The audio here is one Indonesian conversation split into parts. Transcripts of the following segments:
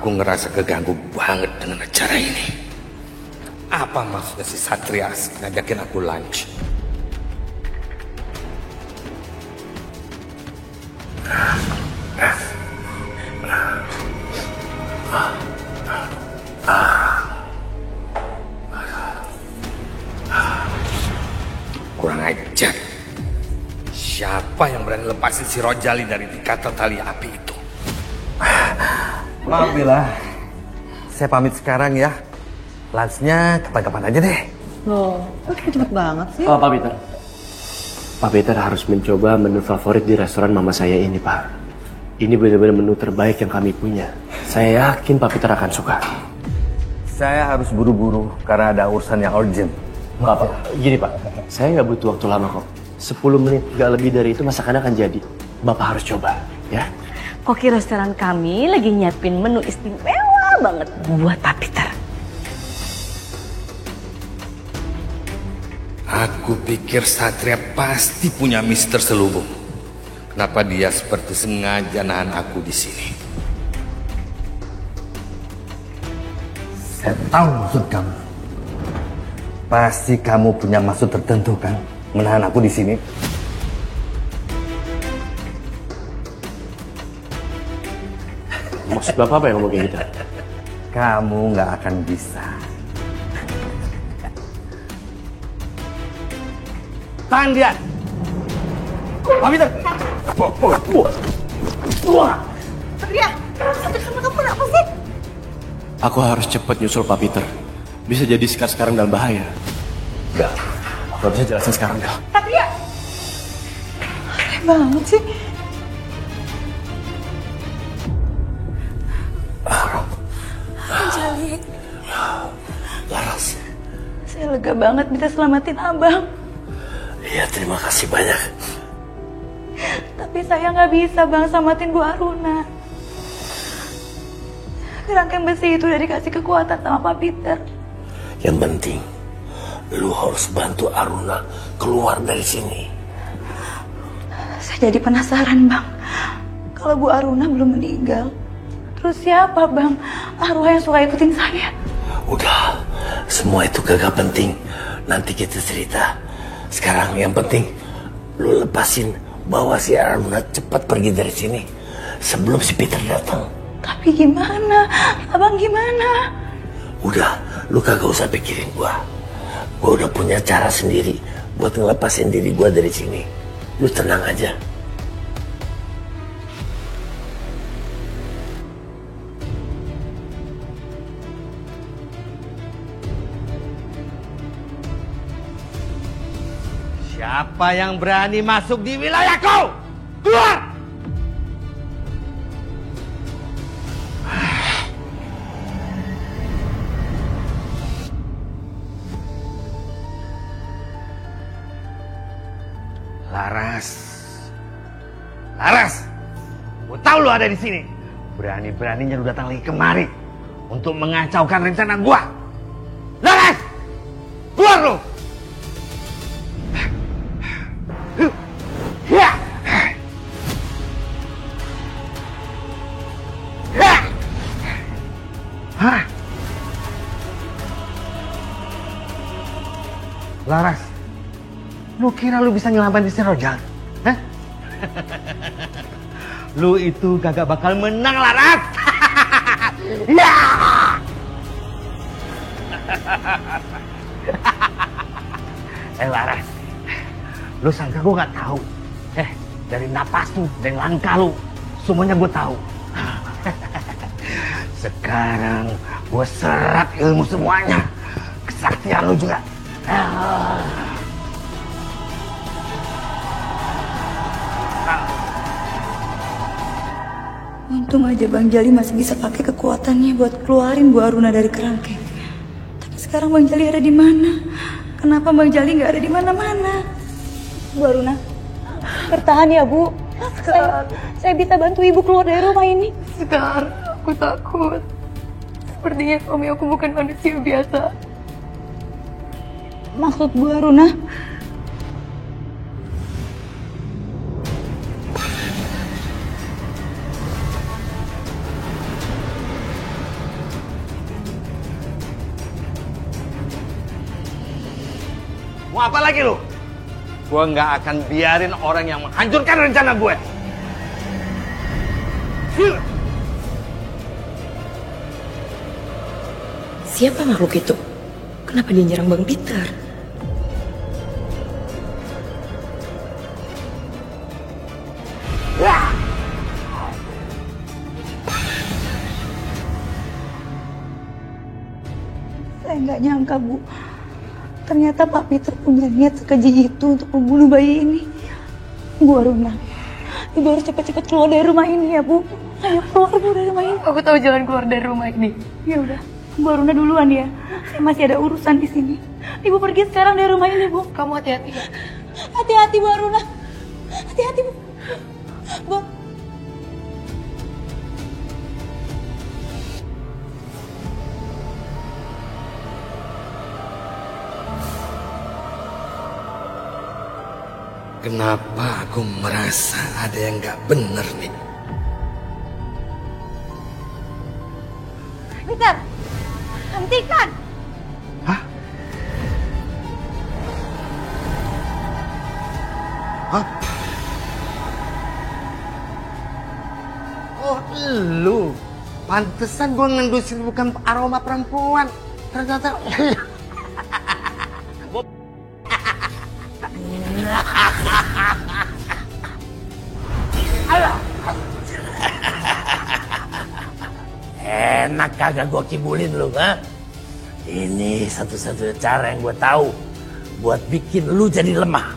Aku ngerasa keganggu banget dengan acara ini. Apa maksudnya si Satria ngajakin aku lunch? Kurang ajar. Siapa yang berani lepasin si Rojali dari ikatan tali api itu? Maaf Bila, saya pamit sekarang ya. Lunchnya kapan-kapan aja deh. Loh, kok cepet banget sih? Oh, Pak Peter. Pak Peter harus mencoba menu favorit di restoran mama saya ini, Pak. Ini benar-benar menu terbaik yang kami punya. Saya yakin Pak Peter akan suka. Saya harus buru-buru karena ada urusan yang urgent. Pak, gini Pak, saya nggak butuh waktu lama kok. 10 menit, nggak lebih dari itu masakannya akan jadi. Bapak harus coba, ya. Koki restoran kami lagi nyiapin menu istimewa banget buat Pak Peter. Aku pikir Satria pasti punya mister selubung. Kenapa dia seperti sengaja nahan aku di sini? Saya tahu maksud kamu. Pasti kamu punya maksud tertentu kan, menahan aku di sini. Maksud Bapak apa yang ngomong kayak gitu? Kamu nggak akan bisa. Tahan dia! Pak Peter! Satria, Satria sama kamu kenapa sih? Aku harus cepat nyusul Pak Peter. Bisa jadi sekarang dalam bahaya. Enggak, aku bisa jelasin sekarang dah. Satria! Aneh banget sih. Anjali. Laras. Saya lega banget bisa selamatin abang. Iya, terima kasih banyak. Tapi saya nggak bisa bang selamatin Bu Aruna. Kerangkeng besi itu udah dikasih kekuatan sama Pak Peter. Yang penting, lu harus bantu Aruna keluar dari sini. Saya jadi penasaran bang. Kalau Bu Aruna belum meninggal, terus siapa bang arwah yang suka ikutin saya? Udah, semua itu gak penting. Nanti kita cerita. Sekarang yang penting, lu lepasin bawa si Aruna cepat pergi dari sini sebelum si Peter datang. Tapi gimana? Abang gimana? Udah, lu kagak usah pikirin gua. Gua udah punya cara sendiri buat ngelepasin diri gua dari sini. Lu tenang aja. Siapa yang berani masuk di wilayahku? Keluar! Laras. Laras! Gua tahu lu ada di sini. Berani-beraninya lu datang lagi kemari untuk mengacaukan rencana gua. Laras! Keluar lu! Hah? Laras, lu kira lu bisa nyelamatin si Rojal? Hah? Lu itu kagak bakal menang, Laras! Ya! Laras, lu sangka gue gak tahu? Dari napas lu, dari langkah lu, semuanya gue tahu. Sekarang gue serap ilmu semuanya, kesaktian lu juga. Untung aja Bang Jali masih bisa pakai kekuatannya buat keluarin Bu Aruna dari kerangkeng. Tapi sekarang Bang Jali ada di mana? Kenapa Bang Jali nggak ada di mana-mana? Bu Aruna, bertahan ya Bu. Saya bisa bantu Ibu keluar dari rumah ini. Sekar, aku takut. Sepertinya suami aku bukan manusia biasa. Maksud Bu Aruna? Mau apa lagi lu? Gue nggak akan biarin orang yang menghancurkan rencana gue. Siapa makhluk itu? Kenapa dia nyerang Bang Peter? Saya nggak nyangka, Bu. Ternyata Pak Peter punya niat sekeji itu untuk membunuh bayi ini. Bu Aruna, Ibu harus cepat-cepat keluar dari rumah ini ya, Bu. Ayo keluar, Bu, dari rumah ini. Aku tahu jalan keluar dari rumah ini. Ya udah, Bu Aruna duluan ya. Saya masih ada urusan di sini. Ibu pergi sekarang dari rumah ini, Bu. Kamu hati-hati ya. Hati-hati, Bu Aruna. Hati-hati, Bu. Bu. Kenapa aku merasa ada yang gak bener nih? Peter, hentikan! Hah? Hah? Oh, lu. Pantesan gua ngendusin bukan aroma perempuan. Ternyata Enak kagak gua kibulin lu, ha? Ini satu-satunya cara yang gua tahu buat bikin lu jadi lemah.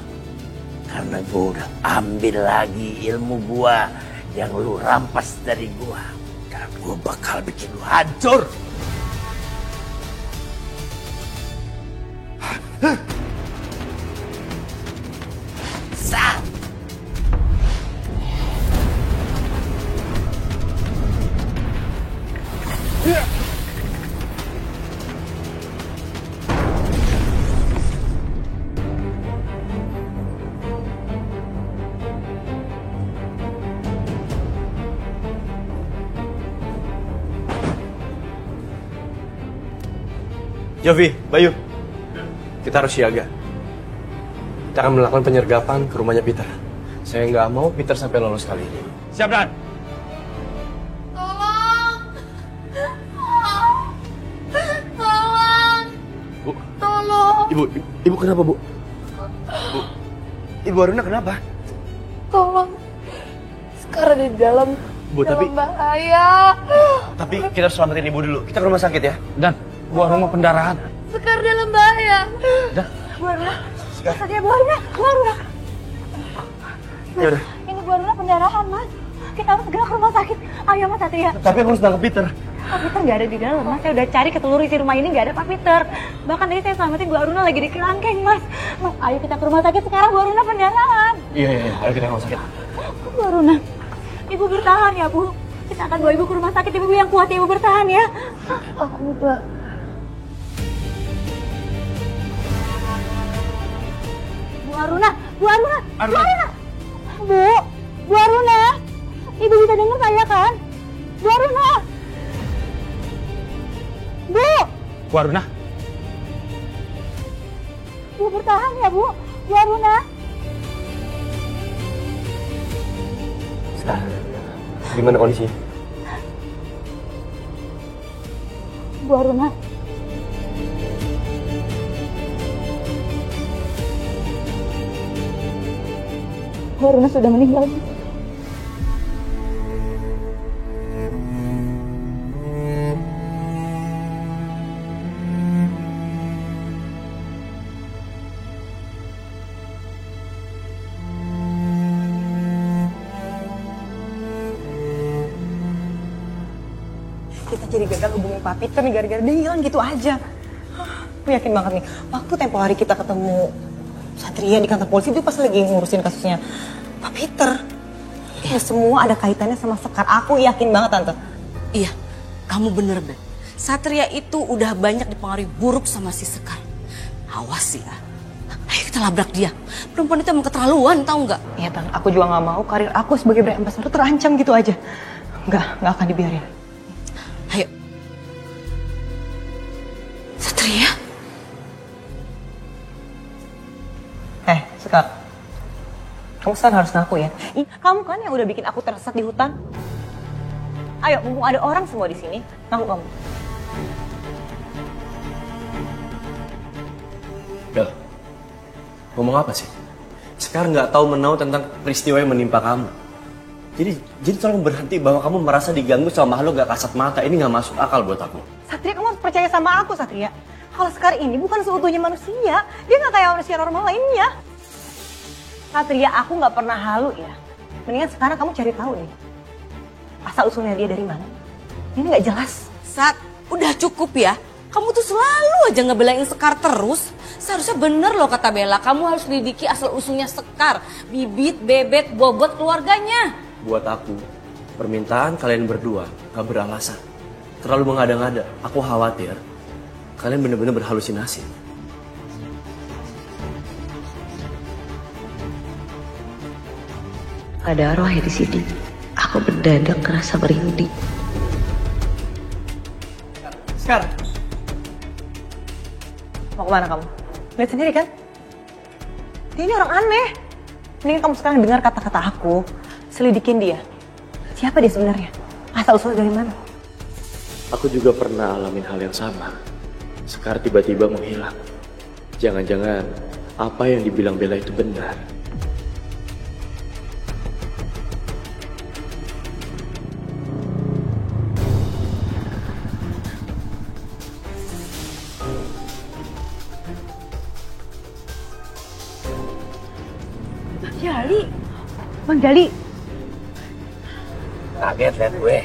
Karena gua udah ambil lagi ilmu gua yang lu rampas dari gua. Dan gua bakal bikin lu hancur. Sah. Jovi, Bayu, kita harus siaga. Kita akan melakukan penyergapan ke rumahnya Peter. Saya nggak mau Peter sampai lolos kali ini. siap, Dan. Tolong! Tolong! Bu, Tolong! ibu kenapa, Bu? Bu, Ibu Aruna kenapa? Tolong! Sekarang di dalam Bu, bahaya. tapi kita harus selamatin ibu dulu. Kita ke rumah sakit ya. Dan, gua rumah pendarahan. Sekar dalam bahaya. Dan, Bu Aruna, Satria, Bu Aruna, Bu Aruna. Ya udah. Ini Bu Aruna pendarahan, Mas. Kita harus segera ke rumah sakit. Ayo, Mas Satria. Tapi aku harus nangkep Peter. Pak Peter nggak ada di dalam, Mas. Saya udah cari ke seluruh isi rumah ini, nggak ada Pak Peter. Bahkan tadi saya selamatin Bu Aruna lagi di kerangkeng, Mas. Mas, ayo kita ke rumah sakit sekarang. Bu Aruna pendarahan. Iya. Ayo kita ke rumah sakit. Bu Aruna, Ibu bertahan ya, Bu. Kita akan bawa Ibu ke rumah sakit. Ibu yang kuat, Ibu bertahan ya. Oh, Ibu. Bu Aruna, Bu Aruna, Bu Aruna. Bu Aruna. Ibu bisa dengar saya kan? Bu Aruna. Bu Aruna. Bu bertahan ya, Bu. Bu Aruna. Sekarang, gimana kondisinya? Bu Aruna. Bu Aruna sudah meninggal. Kita jadi gagal hubungin Pak Peter nih gara-gara dia hilang gitu aja. Aku yakin banget nih, waktu tempo hari kita ketemu Satria di kantor polisi, itu pas lagi ngurusin kasusnya Pak Peter. Ya semua ada kaitannya sama Sekar, aku yakin banget Tante. Iya, kamu bener Beb. Satria itu udah banyak dipengaruhi buruk sama si Sekar. Awas ya. Ayo kita labrak dia. Perempuan itu emang keterlaluan, tahu nggak? Iya Tante, aku juga nggak mau karir aku sebagai brand ambassador terancam gitu aja. Nggak akan dibiarin. Ayo. Satria? Sekar, kamu sekarang harus ngaku ya. Kamu kan yang udah bikin aku tersesat di hutan. Ayo, mumpung ada orang semua di sini, ngaku kamu. Bel, ngomong apa sih? Sekar nggak tahu menau tentang peristiwa yang menimpa kamu. Jadi tolong berhenti bahwa kamu merasa diganggu sama makhluk gak kasat mata. Ini gak masuk akal buat aku. Satria, kamu harus percaya sama aku, Satria. Kalau Sekar ini bukan seutuhnya manusia. Dia gak kayak manusia normal lainnya. Satria, aku gak pernah halu ya. Mendingan sekarang kamu cari tahu nih. Asal-usulnya dia dari mana. Ini gak jelas. Sat, udah cukup ya. Kamu tuh selalu aja ngebelain Sekar terus. Seharusnya bener loh kata Bella. Kamu harus lidiki asal-usulnya Sekar. Bibit, bebet, bobot keluarganya. Buat aku, permintaan kalian berdua gak beralasan. Terlalu mengada-ngada. Aku khawatir kalian bener-bener berhalusinasi. Ada arwah ya di sini. Aku mendadak ngerasa merinding. Sekar! Mau kemana kamu? Lihat sendiri kan? Dia ini orang aneh. Mending kamu sekarang dengar kata-kata aku. Selidikin dia. Siapa dia sebenarnya? Asal-usulnya dari mana? Aku juga pernah alamin hal yang sama. Sekar tiba-tiba menghilang. Jangan-jangan apa yang dibilang Bella itu benar. Bang Jali. Kaget liat gue.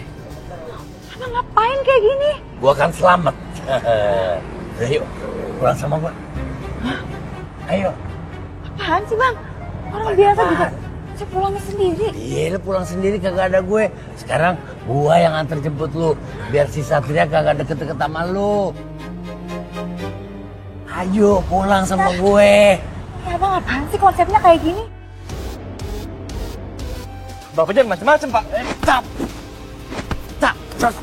Abang ngapain kayak gini? Gue kan selamat. Ayo, pulang sama gue. Ayo. Apaan sih bang? Orang biasa juga. Saya pulangnya sendiri. Iya, lu pulang sendiri kagak ada gue. Sekarang gue yang antar jemput lu. Biar si Satria kagak deket-deket sama lu. Ayo pulang sama gue. Ya bang apaan sih konsepnya kayak gini? Bapak jangan macam-macam, Pak. Cap. Cap. Cap.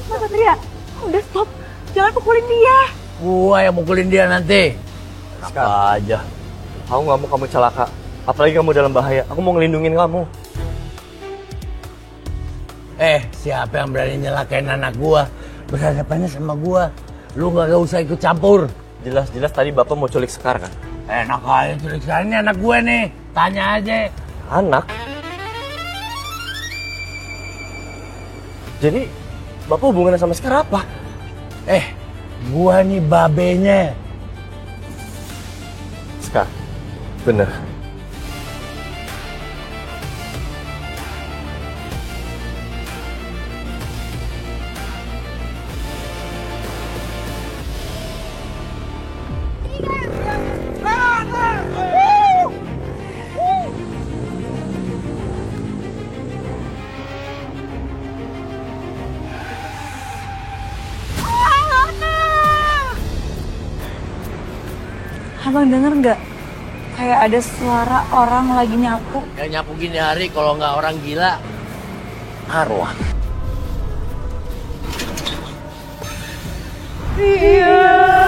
Mas Satria, udah stop. Jangan pukulin dia. Gua yang mukulin dia nanti. Apa aja. Aku nggak mau kamu celaka. Apalagi kamu dalam bahaya. Aku mau ngelindungin kamu. Siapa yang berani nyelakain anak gua? Berhadapannya sama gua. Lu gak usah ikut campur. Jelas-jelas tadi Bapak mau culik Sekar kan? Enak aja culik Sekar, ini anak gua nih. Tanya aja. Anak? Jadi Bapak hubungannya sama Sekar apa? Gua nih babenya. Sekar, bener. Abang denger nggak? Kayak ada suara orang lagi nyapu. Yang nyapu gini hari kalau nggak orang gila, arwah. Iya.